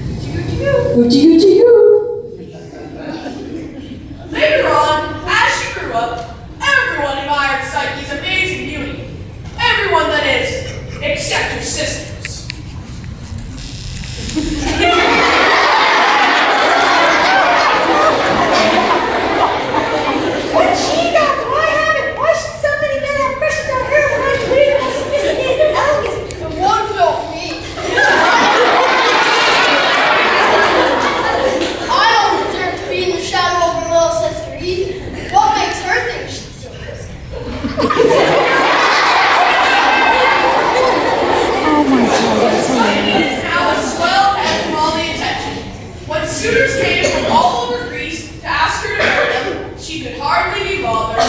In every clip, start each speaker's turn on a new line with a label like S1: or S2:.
S1: Oochie oochie goo.
S2: Later on, as she grew up, everyone admired Psyche's amazing beauty. Everyone, that is, except her sisters.
S3: What she got? Why haven't? Why should so many men have crushes on her when I'm pretty and sophisticated and elegant?
S4: And what about me? I don't deserve to be in the shadow of her little sister either. What makes her think she's so good?
S1: Oh my God, that's hilarious.
S2: Now a swell head from all the attention. When suitors came from all over Greece to ask her to marry them, she could hardly be bothered.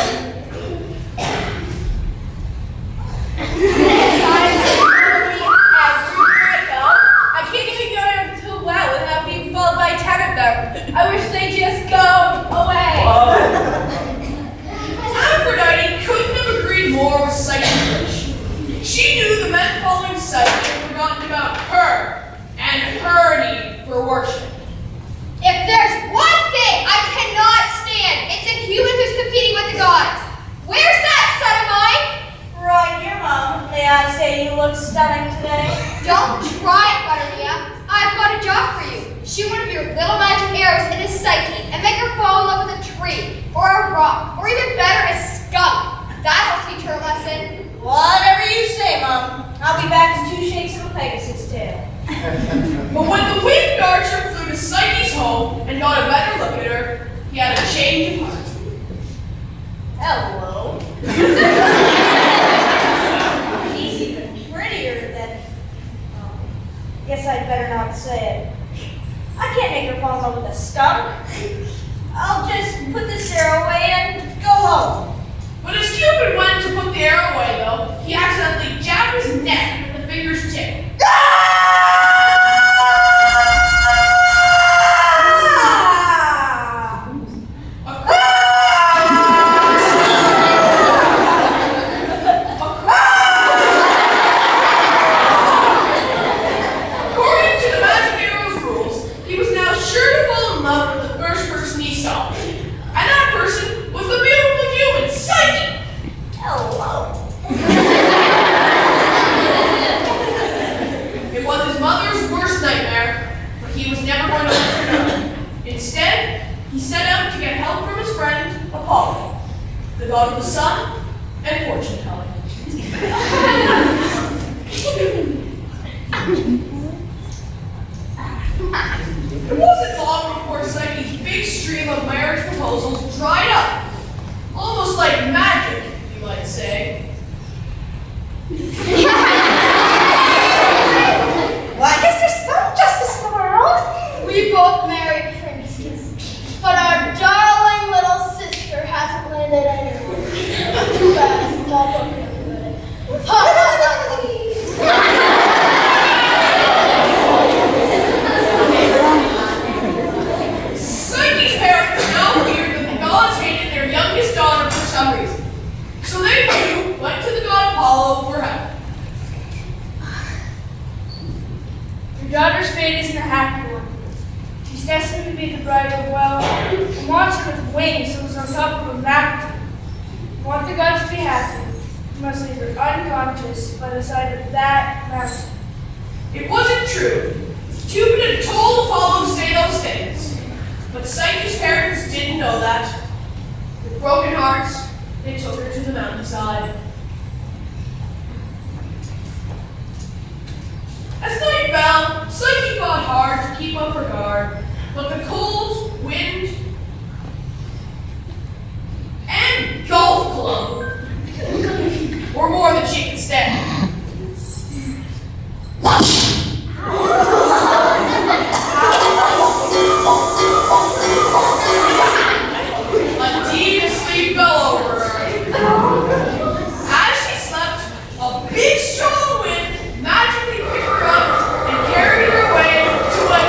S5: I can't even go into a well without being followed by 10 of them. I wish they'd just go away.
S2: Aphrodite couldn't have agreed more with Psyche's wish. She knew the men following Psyche had forgotten about her and her need for worship.
S4: If there's one thing I cannot stand, it's a human who's competing with the gods. Where's that son of mine?
S3: Right here, Mom. May I say you look stunning today?
S4: Don't try it, Buttermia. I've got a job for you. Shoot one of your little magic arrows into Psyche and make her fall in love with a tree, or a rock, or even better, a skunk. That'll teach her a lesson.
S3: Whatever you say, Mom. I'll be back in 2 shakes of a Pegasus tail.
S2: But when the winged archer flew to Psyche's home and got a better look at her, he had a change of heart.
S3: Hello. He's even prettier than... guess I'd better not say it. I can't make her fall in love with a skunk. I'll just put this arrow away and go home.
S2: But as Cupid went to put the arrow away, though, he accidentally jabbed his neck with the finger's tip. According to the magic arrow's rules, he was now sure to fall in love with the first person he saw. And that person was the beautiful human, Psyche!
S3: Hello.
S2: It was his mother's worst nightmare, but he was never going to let her know. Instead, he set out to get help from his friend, Apollo, the god of the sun and fortune telling. It wasn't long before Psyche's big stream of marriage proposals dried up, almost like magic, you might say.
S3: Well, I guess there's some justice in the world.
S4: We both married princes, but our darling little sister hasn't landed anyone. Too bad. Mom won't be good.
S2: Psyche's parents now feared that the gods hated their youngest daughter for some reason. So they too went to the god Apollo for help.
S5: Your daughter's fate isn't a happy one. She's destined to be the bride of, well, a monster with wings who was on top of a mountain. You want the gods to be happy, you must leave her unconscious by the side of that mountain.
S2: It wasn't true. Cupid had told Apollo to say those things. But Psyche's parents didn't know that. With broken hearts, they took her to the mountainside. As night fell, Psyche fought hard to keep up her guard, but the cold, wind, and golf club were more than she could stand. A deep sleep fell over her. As she slept, a big strong wind magically picked her up and carried her away to a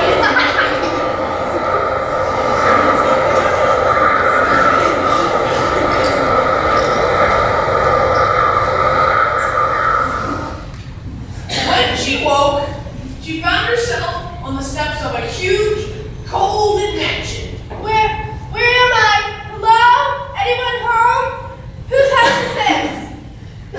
S2: steps of a huge, golden mansion.
S5: Where am I? Hello? Anyone home? Whose house is this?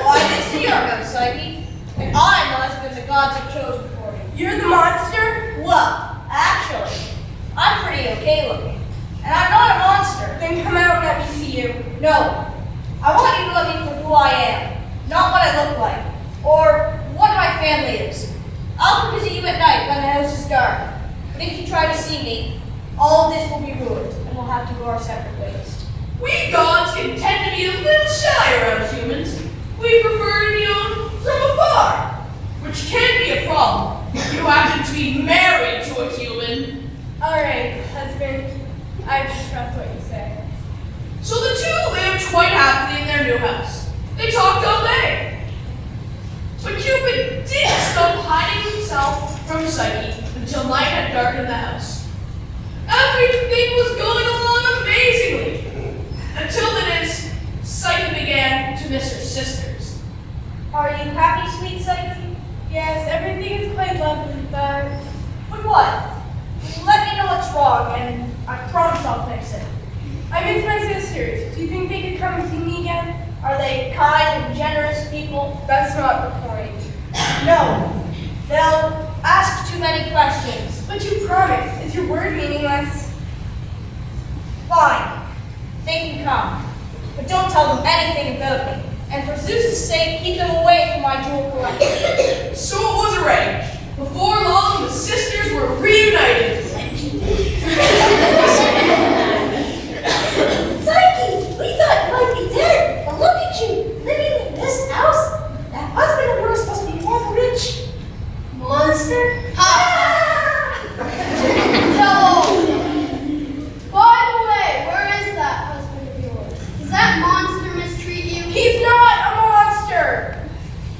S3: Why, this is your house, Psyche. And I'm the husband the gods have chosen for you.
S5: You're the monster?
S3: Well, actually, I'm pretty okay looking. And I'm not a monster.
S5: Then come out and let me see you.
S3: No. I want you to look me for who I am, not what I look like, or what my family is. I'll come visit you at night when the house is dark. But if you try to see me, all of this will be ruined, and we'll have to go our separate ways.
S2: We gods can tend to be a little shy around humans. We prefer to be known from afar, which can be a problem if you happen to be married to a human.
S5: All right, husband. I just trust what you say.
S2: So the two lived quite happily in their new house. They talked all day. But Cupid didn't stop hiding himself from Psyche until night had darkened the house. Everything was going along amazingly, until then Psyche began to miss her sisters.
S3: Are you happy, sweet Psyche?
S5: Yes, everything is quite lovely, but
S3: But what? Let me know what's wrong, and I promise I'll fix it.
S5: I miss my sisters. Do you think they could come and see me again?
S3: Are they kind and generous people?
S5: That's not the point.
S3: No. They'll ask too many questions.
S5: But you promised. Is your word meaningless?
S3: Fine. They can come. But don't tell them anything about me. And for Zeus' sake, keep them away from my jewel collection.
S2: So it was arranged. Before long, the sisters were reunited.
S3: Psyche, we thought you might be dead. But look at you, living in this house. That husband of yours must be more rich. Monster.
S4: No. By the way, where is that husband of yours? Does that monster mistreat you?
S5: He's not a monster.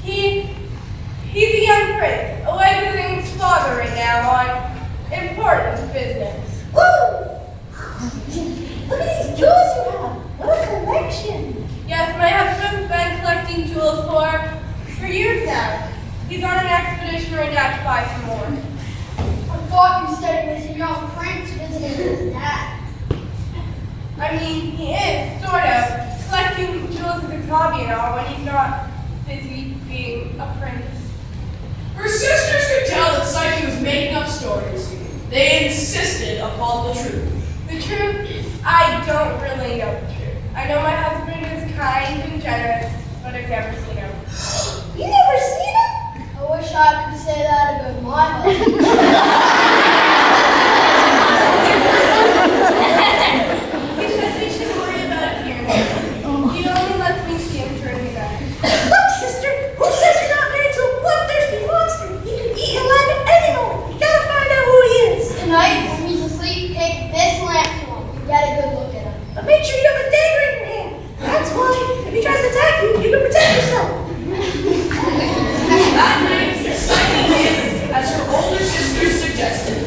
S5: He's a young prince, away visiting his father right now on important business.
S3: Woo! Look at these jewels you have. What a collection.
S5: Yes, my husband's been collecting jewels for years now. He's on an expedition right now to buy some more.
S4: I thought you said he was a young prince visiting his dad.
S5: I mean, he is, sort of, collecting jewels as a hobby and all when he's not busy being a prince.
S2: Her sisters could tell that Psyche was making up stories. They insisted upon the truth.
S5: The truth, I don't really know the truth. I know my husband is kind and generous, but I've never seen him.
S3: You never seen him?
S4: I wish I could say that about my husband.
S5: He says we shouldn't worry about it here. He only lets me see him during the night.
S3: Look, sister, who says you're not married to a bloodthirsty monster? He could eat you like an animal. You gotta find out who he is.
S4: Tonight, when he's asleep, take this lamp to him. Get a good look at him.
S3: But make sure you have a dagger in your hand. That's why, if he tries to attack you, you can protect yourself.
S2: That night, Psyche did as her older sisters suggested.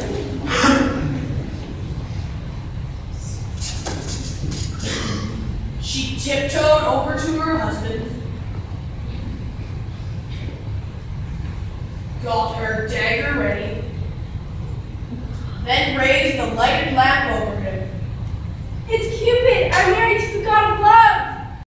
S2: She tiptoed over to her husband, got her dagger ready, then raised the lighted lamp over him.
S5: It's Cupid! I'm married to the god of love!